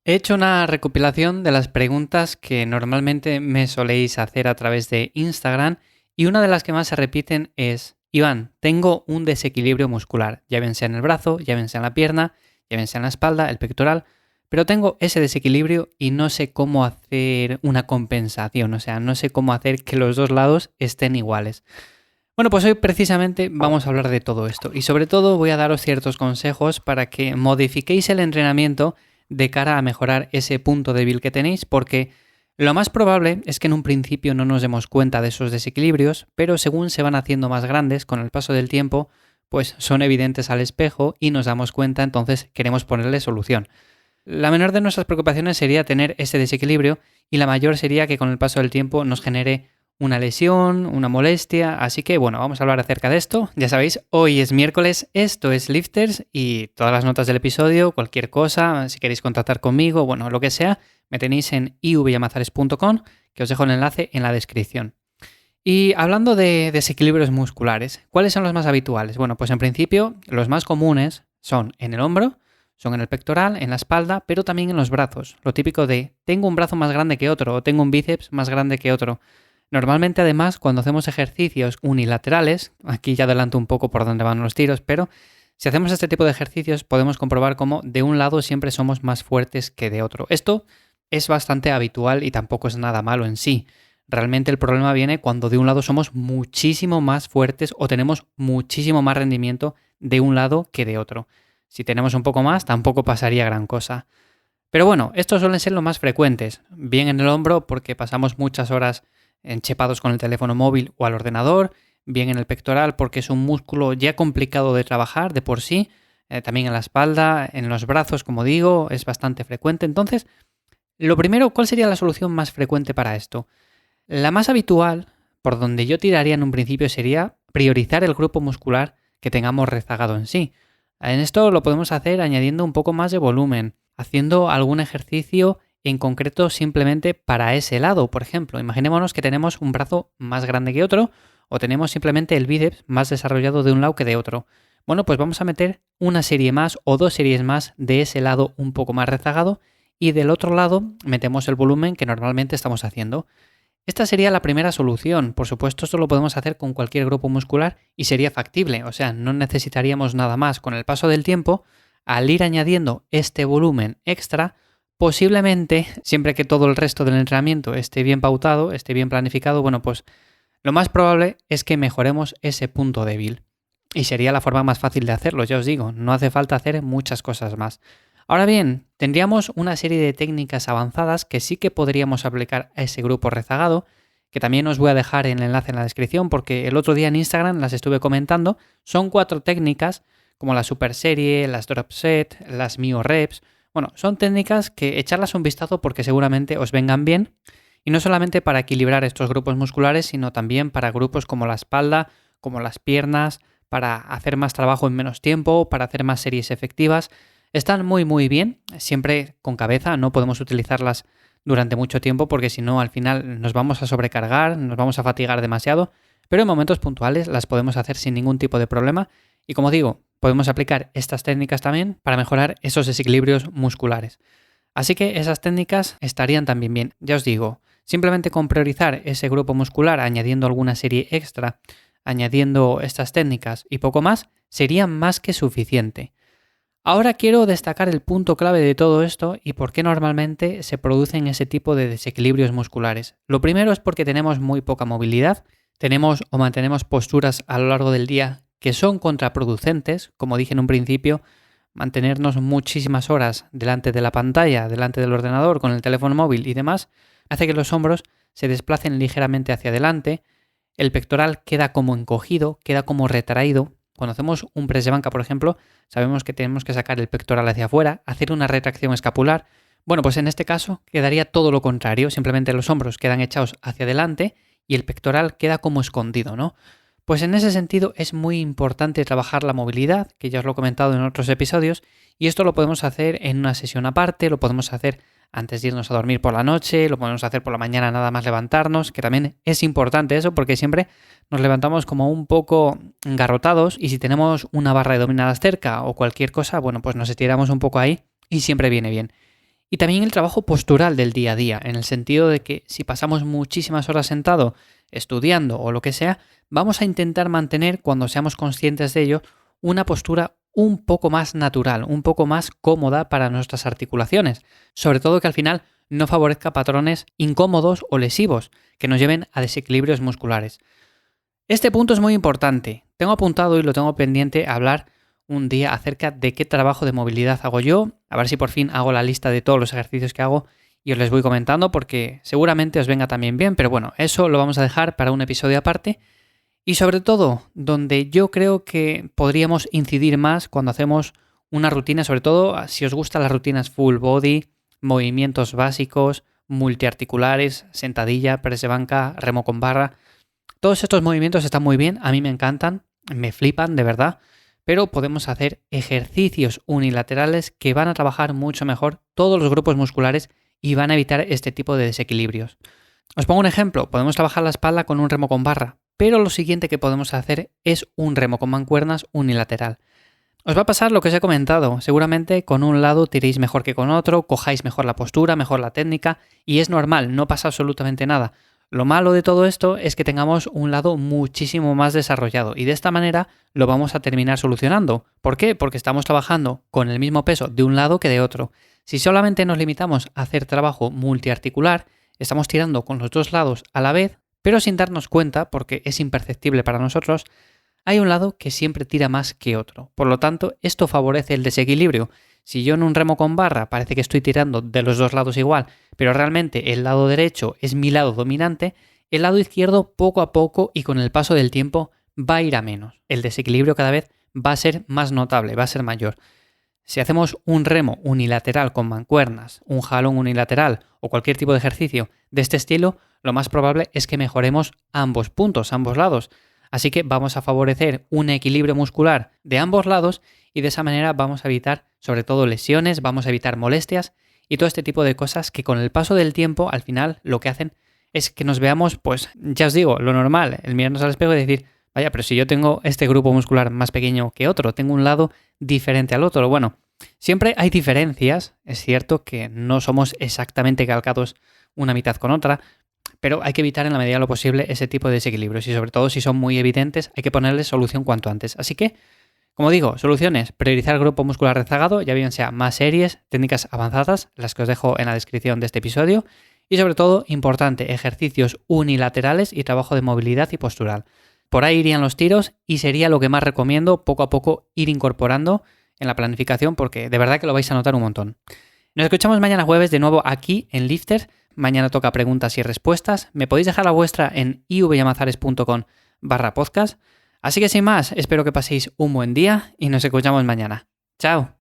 He hecho una recopilación de las preguntas que normalmente me soléis hacer a través de Instagram y una de las que más se repiten es: Iván, tengo un desequilibrio muscular, ya bien sea en el brazo, ya bien sea en la pierna, ya bien sea en la espalda, el pectoral, pero tengo ese desequilibrio y no sé cómo hacer una compensación, o sea, no sé cómo hacer que los dos lados estén iguales. Bueno, pues hoy precisamente vamos a hablar de todo esto y sobre todo voy a daros ciertos consejos para que modifiquéis el entrenamiento de cara a mejorar ese punto débil que tenéis, porque lo más probable es que en un principio no nos demos cuenta de esos desequilibrios, pero según se van haciendo más grandes con el paso del tiempo, pues son evidentes al espejo y nos damos cuenta, entonces queremos ponerle solución. La menor de nuestras preocupaciones sería tener ese desequilibrio y la mayor sería que con el paso del tiempo nos genere una lesión, una molestia, así que bueno, vamos a hablar acerca de esto. Ya sabéis, hoy es miércoles, esto es Lifters y todas las notas del episodio, cualquier cosa, si queréis contactar conmigo, bueno, lo que sea, me tenéis en ivyamazares.com, que os dejo el enlace en la descripción. Y hablando de desequilibrios musculares, ¿cuáles son los más habituales? Bueno, pues en principio los más comunes son en el hombro, son en el pectoral, en la espalda, pero también en los brazos. Lo típico de tengo un brazo más grande que otro o tengo un bíceps más grande que otro. Normalmente, además, cuando hacemos ejercicios unilaterales, aquí ya adelanto un poco por dónde van los tiros, pero si hacemos este tipo de ejercicios podemos comprobar cómo de un lado siempre somos más fuertes que de otro. Esto es bastante habitual y tampoco es nada malo en sí. Realmente el problema viene cuando de un lado somos muchísimo más fuertes o tenemos muchísimo más rendimiento de un lado que de otro. Si tenemos un poco más, tampoco pasaría gran cosa. Pero bueno, estos suelen ser los más frecuentes. Bien en el hombro porque pasamos muchas horas enchepados con el teléfono móvil o al ordenador. Bien en el pectoral porque es un músculo ya complicado de trabajar de por sí. También en la espalda, en los brazos, como digo, es bastante frecuente. Entonces, lo primero, ¿cuál sería la solución más frecuente para esto? La más habitual, por donde yo tiraría en un principio, sería priorizar el grupo muscular que tengamos rezagado en sí. En esto lo podemos hacer añadiendo un poco más de volumen, haciendo algún ejercicio en concreto simplemente para ese lado. Por ejemplo, imaginémonos que tenemos un brazo más grande que otro o tenemos simplemente el bíceps más desarrollado de un lado que de otro. Bueno, pues vamos a meter una serie más o dos series más de ese lado un poco más rezagado y del otro lado metemos el volumen que normalmente estamos haciendo. Esta sería la primera solución. Por supuesto, esto lo podemos hacer con cualquier grupo muscular y sería factible. O sea, no necesitaríamos nada más. Con el paso del tiempo, al ir añadiendo este volumen extra, posiblemente, siempre que todo el resto del entrenamiento esté bien pautado, esté bien planificado, bueno, pues lo más probable es que mejoremos ese punto débil. Y sería la forma más fácil de hacerlo, ya os digo, no hace falta hacer muchas cosas más. Ahora bien, tendríamos una serie de técnicas avanzadas que sí que podríamos aplicar a ese grupo rezagado, que también os voy a dejar el enlace en la descripción porque el otro día en Instagram las estuve comentando. Son 4 técnicas, como la super serie, las drop set, las mio reps. Bueno, son técnicas que echarlas un vistazo porque seguramente os vengan bien. Y no solamente para equilibrar estos grupos musculares, sino también para grupos como la espalda, como las piernas, para hacer más trabajo en menos tiempo, para hacer más series efectivas. Están muy bien, siempre con cabeza, no podemos utilizarlas durante mucho tiempo porque si no al final nos vamos a sobrecargar, nos vamos a fatigar demasiado, pero en momentos puntuales las podemos hacer sin ningún tipo de problema y como digo, podemos aplicar estas técnicas también para mejorar esos desequilibrios musculares. Así que esas técnicas estarían también bien, ya os digo, simplemente con priorizar ese grupo muscular añadiendo alguna serie extra, añadiendo estas técnicas y poco más, sería más que suficiente. Ahora quiero destacar el punto clave de todo esto y por qué normalmente se producen ese tipo de desequilibrios musculares. Lo primero es porque tenemos muy poca movilidad, tenemos o mantenemos posturas a lo largo del día que son contraproducentes, como dije en un principio, mantenernos muchísimas horas delante de la pantalla, delante del ordenador, con el teléfono móvil y demás, hace que los hombros se desplacen ligeramente hacia adelante, el pectoral queda como encogido, queda como retraído. Cuando hacemos un press de banca, por ejemplo, sabemos que tenemos que sacar el pectoral hacia afuera, hacer una retracción escapular. Bueno, pues en este caso quedaría todo lo contrario, simplemente los hombros quedan echados hacia adelante y el pectoral queda como escondido, ¿no? Pues en ese sentido es muy importante trabajar la movilidad, que ya os lo he comentado en otros episodios, y esto lo podemos hacer en una sesión aparte, lo podemos hacer antes de irnos a dormir por la noche, lo podemos hacer por la mañana nada más levantarnos, que también es importante eso porque siempre nos levantamos como un poco engarrotados y si tenemos una barra de dominadas cerca o cualquier cosa, bueno, pues nos estiramos un poco ahí y siempre viene bien. Y también el trabajo postural del día a día, en el sentido de que si pasamos muchísimas horas sentado, estudiando o lo que sea, vamos a intentar mantener, cuando seamos conscientes de ello, una postura un poco más natural, un poco más cómoda para nuestras articulaciones. Sobre todo que al final no favorezca patrones incómodos o lesivos que nos lleven a desequilibrios musculares. Este punto es muy importante. Tengo apuntado y lo tengo pendiente hablar un día acerca de qué trabajo de movilidad hago yo, a ver si por fin hago la lista de todos los ejercicios que hago y os les voy comentando porque seguramente os venga también bien, pero bueno, eso lo vamos a dejar para un episodio aparte. Y sobre todo, donde yo creo que podríamos incidir más cuando hacemos una rutina, sobre todo si os gustan las rutinas full body, movimientos básicos, multiarticulares, sentadilla, press de banca, remo con barra. Todos estos movimientos están muy bien, a mí me encantan, me flipan de verdad, pero podemos hacer ejercicios unilaterales que van a trabajar mucho mejor todos los grupos musculares y van a evitar este tipo de desequilibrios. Os pongo un ejemplo, podemos trabajar la espalda con un remo con barra, pero lo siguiente que podemos hacer es un remo con mancuernas unilateral. Os va a pasar lo que os he comentado, seguramente con un lado tiréis mejor que con otro, cojáis mejor la postura, mejor la técnica, y es normal, no pasa absolutamente nada. Lo malo de todo esto es que tengamos un lado muchísimo más desarrollado y de esta manera lo vamos a terminar solucionando. ¿Por qué? Porque estamos trabajando con el mismo peso de un lado que de otro. Si solamente nos limitamos a hacer trabajo multiarticular, estamos tirando con los dos lados a la vez, pero sin darnos cuenta, porque es imperceptible para nosotros, hay un lado que siempre tira más que otro. Por lo tanto, esto favorece el desequilibrio. Si yo en un remo con barra parece que estoy tirando de los dos lados igual, pero realmente el lado derecho es mi lado dominante, el lado izquierdo poco a poco y con el paso del tiempo va a ir a menos. El desequilibrio cada vez va a ser más notable, va a ser mayor. Si hacemos un remo unilateral con mancuernas, un jalón unilateral o cualquier tipo de ejercicio de este estilo, lo más probable es que mejoremos ambos puntos, ambos lados. Así que vamos a favorecer un equilibrio muscular de ambos lados y de esa manera vamos a evitar sobre todo lesiones, vamos a evitar molestias y todo este tipo de cosas que con el paso del tiempo al final lo que hacen es que nos veamos, pues ya os digo, lo normal, el mirarnos al espejo y decir, vaya, pero si yo tengo este grupo muscular más pequeño que otro, tengo un lado diferente al otro. Bueno, siempre hay diferencias, es cierto que no somos exactamente calcados una mitad con otra, pero hay que evitar en la medida de lo posible ese tipo de desequilibrios y sobre todo si son muy evidentes hay que ponerles solución cuanto antes. Así que, como digo, soluciones, priorizar el grupo muscular rezagado, ya bien sea más series, técnicas avanzadas, las que os dejo en la descripción de este episodio, y sobre todo, importante, ejercicios unilaterales y trabajo de movilidad y postural. Por ahí irían los tiros y sería lo que más recomiendo poco a poco ir incorporando en la planificación porque de verdad que lo vais a notar un montón. Nos escuchamos mañana jueves de nuevo aquí en Lifter. Mañana toca preguntas y respuestas. Me podéis dejar la vuestra en ivyamazares.com/podcast. Así que sin más, espero que paséis un buen día y nos escuchamos mañana. ¡Chao!